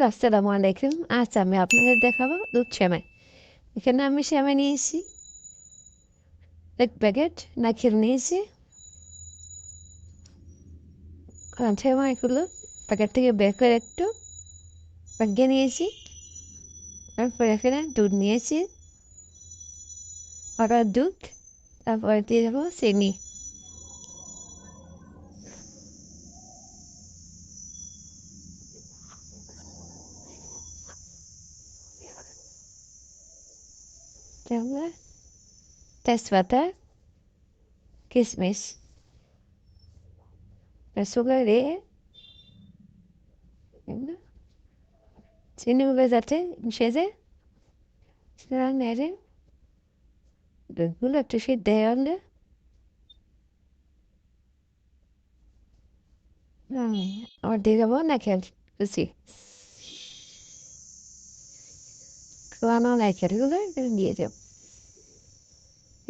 আসসালামু আলাইকুম। আচ্ছা, আমি আপনাদের দেখাবো দুধ সেমাই। এখানে আমি সেমাই নিয়েছি ১ প্যাকেট, নারকেল নিয়েছি। কারণ সেমাইগুলো প্যাকেট থেকে বের করে একটু পাকিয়ে নিয়েছি। তারপর এখানে দুধ নিয়েছি, অর্ডার দুধ। তারপরে দিয়ে দেবো চিনি। তারপরে তেজপাতা, কিশমিশ, সুগার দিয়ে এগুলো চিনিগুলো যাতে সেজে সেটা নেড়ে দুধগুলো একটু সিদ্ধ হয়ে গেলে আবার দিয়ে দেবো নারকেল কুচি। কোয়ানো নারকেলগুলো এখানে দিয়ে দেবো।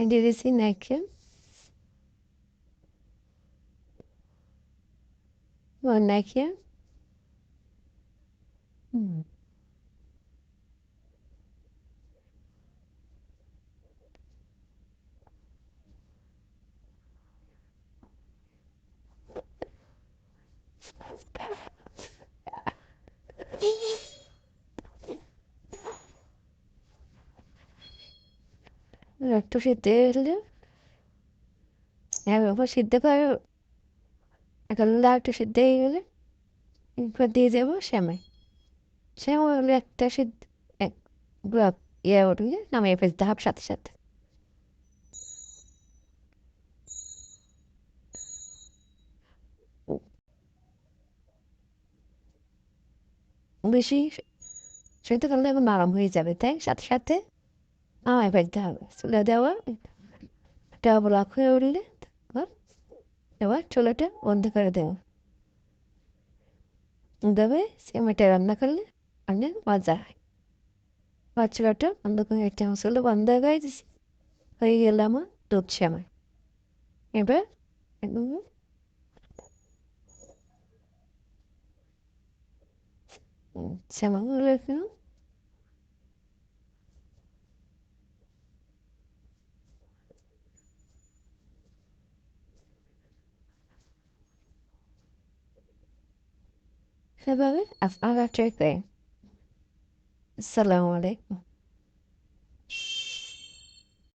দিয়ে দিয়েছি নারকেল, নারকেল। একটু সিদ্ধ হয়ে গেলে একবার সিদ্ধ করে এখন একটু সিদ্ধ হয়ে গেলে এরপর দিয়ে দেবো সেমাই। সেমাই হলে একটা সিদ্ধ এক গোলাপ উঠলে নামিয়ে ফেলতে হবে সাথে সাথে। বেশি সেদ্ধ করলে এখন নরম হয়ে যাবে, তাই সাথে সাথে নামিয়ে ফেলতে হবে। চুলে দেওয়া একটা ব্লক হয়ে উঠলে এবার এবার চুলাটা বন্ধ করে দেবো। তবে সেমাইটা রান্না করলে অনেক মজা হয়। এবার চুলাটা বন্ধ করে একটা চুলো বন্ধ করে দিচ্ছি। হয়ে গেল আমার দুধ সেমাই। এবার একদম সেমাইগুলো একটু সেভাবে আপনারা ট্রাই করেন। আসসালামু আলাইকুম।